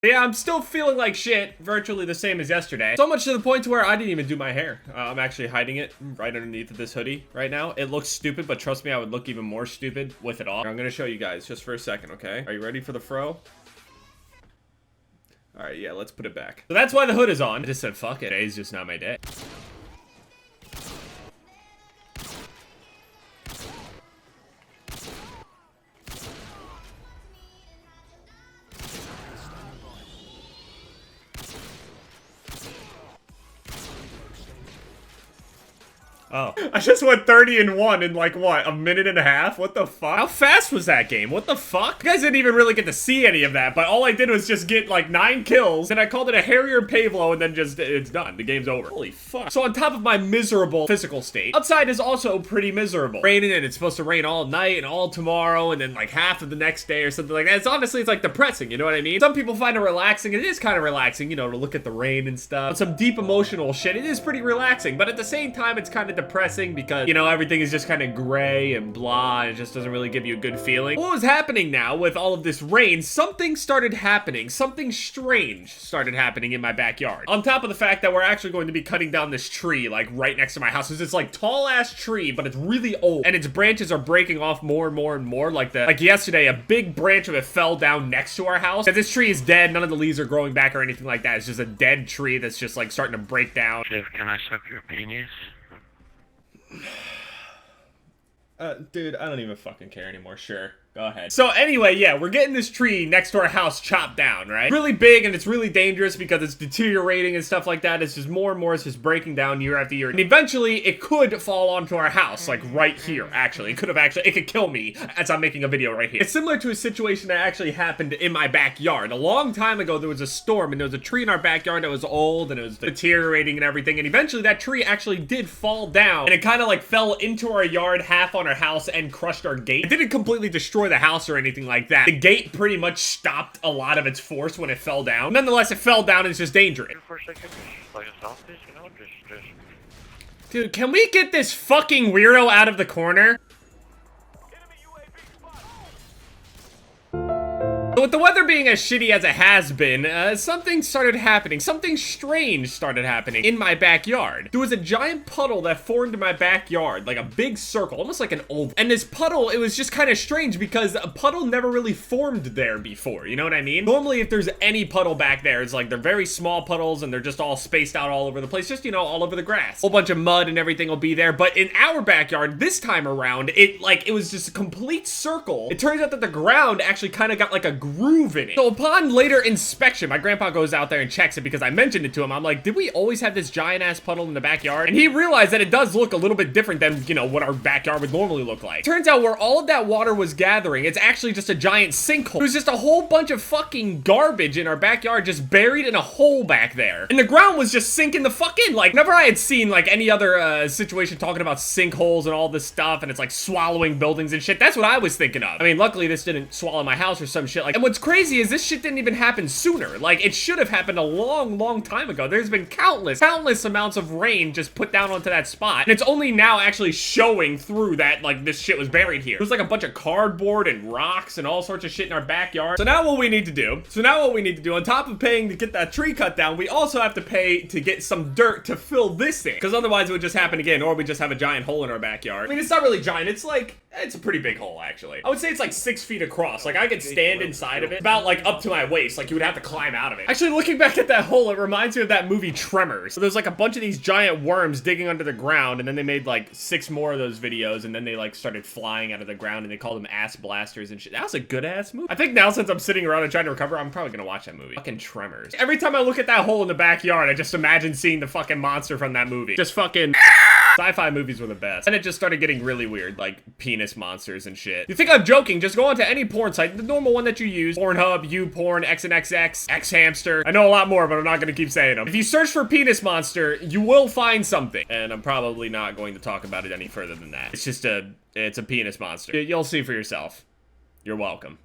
Yeah, I'm still feeling like shit, virtually the same as yesterday. So much to the point to where I didn't even do my hair. I'm actually hiding it right underneath of this hoodie right now. It looks stupid, but trust me, I would look even more stupid with it off. I'm gonna show you guys just for a second, okay? Are you ready for the fro? All right, yeah, let's put it back. So that's why the hood is on. I just said, fuck it, today's just not my day. Oh. I just went 30-1 in like, what, a minute and a half? What the fuck? How fast was that game? What the fuck? You guys didn't even really get to see any of that, but all I did was just get like 9 kills, and I called it a Harrier Pavlo, and then just, it's done. The game's over. Holy fuck. So on top of my miserable physical state, outside is also pretty miserable. Raining, and it's supposed to rain all night and all tomorrow, and then like half of the next day or something like that. It's honestly, it's like depressing, you know what I mean? Some people find it relaxing. It is kind of relaxing, you know, to look at the rain and stuff. Some deep emotional shit. It is pretty relaxing, but at the same time, it's kind of depressing because, you know, everything is just kind of gray and blah, and it just doesn't really give you a good feeling. What was happening now with all of this rain, something started happening. Something strange started happening in my backyard. On top of the fact that we're actually going to be cutting down this tree, like, right next to my house. It's this, like, tall-ass tree, but it's really old, and its branches are breaking off more and more and more. Like yesterday, a big branch of it fell down next to our house. And this tree is dead. None of the leaves are growing back or anything like that. It's just a dead tree that's just, like, starting to break down. Shiv, can I suck your penis? Dude, I don't even fucking care anymore. Sure. Go ahead. So anyway, yeah, we're getting this tree next to our house chopped down, right? Really big, and it's really dangerous because it's deteriorating and stuff like that. It's just more and more, it's just breaking down year after year. And eventually, it could fall onto our house, like right here, actually. It could kill me as I'm making a video right here. It's similar to a situation that actually happened in my backyard. A long time ago, there was a storm, and there was a tree in our backyard that was old, and it was deteriorating and everything. And eventually, that tree actually did fall down, and it kind of like fell into our yard, half on our house, and crushed our gate. It didn't completely destroy the house or anything like that. The gate pretty much stopped a lot of its force when it fell down. Nonetheless, it fell down and it's just dangerous. Dude, can we get this fucking weirdo out of the corner? With the weather being as shitty as it has been, something started happening. Something strange started happening in my backyard. There was a giant puddle that formed in my backyard, like a big circle, almost like an oval. And this puddle, it was just kind of strange because a puddle never really formed there before, you know what I mean? Normally, if there's any puddle back there, it's like they're very small puddles and they're just all spaced out all over the place, just, you know, all over the grass. A whole bunch of mud and everything will be there. But in our backyard, this time around, it was just a complete circle. It turns out that the ground actually kind of got like a groove in it. So upon later inspection, my grandpa goes out there and checks it because I mentioned it to him. I'm like, did we always have this giant ass puddle in the backyard? And he realized that it does look a little bit different than, you know, what our backyard would normally look like. Turns out where all of that water was gathering, it's actually just a giant sinkhole. It was just a whole bunch of fucking garbage in our backyard just buried in a hole back there. And the ground was just sinking the fuck in. Like, whenever I had seen like any other situation talking about sinkholes and all this stuff and it's like swallowing buildings and shit, that's what I was thinking of. I mean, luckily this didn't swallow my house or some shit like. And what's crazy is this shit didn't even happen sooner. Like, it should have happened a long time ago. There's been countless amounts of rain just put down onto that spot. And it's only now actually showing through that, like, this shit was buried here. There's like a bunch of cardboard and rocks and all sorts of shit in our backyard. So now what we need to do, on top of paying to get that tree cut down, we also have to pay to get some dirt to fill this in. Because otherwise it would just happen again, or we just have a giant hole in our backyard. I mean, it's not really giant. It's like, it's a pretty big hole, actually. I would say it's like 6 feet across. Like, I could stand inside of it about like up to my waist. Like, you would have to climb out of it. Actually, looking back at that hole, it reminds me of that movie Tremors. So there's like a bunch of these giant worms digging under the ground, and then they made like 6 more of those videos, and then they like started flying out of the ground, and they called them ass blasters and shit. That was a good ass movie. I think now, since I'm sitting around and trying to recover, I'm probably gonna watch that movie. Fucking Tremors. Every time I look at that hole in the backyard, I just imagine seeing the fucking monster from that movie. Just fucking sci-fi movies were the best. And it just started getting really weird, like penis monsters and shit. You think I'm joking? Just go onto any porn site, the normal one that you use, Pornhub, YouPorn, XNXX, Xhamster. I know a lot more, but I'm not gonna keep saying them. If you search for penis monster, you will find something. And I'm probably not going to talk about it any further than that. It's just it's a penis monster. You'll see for yourself. You're welcome.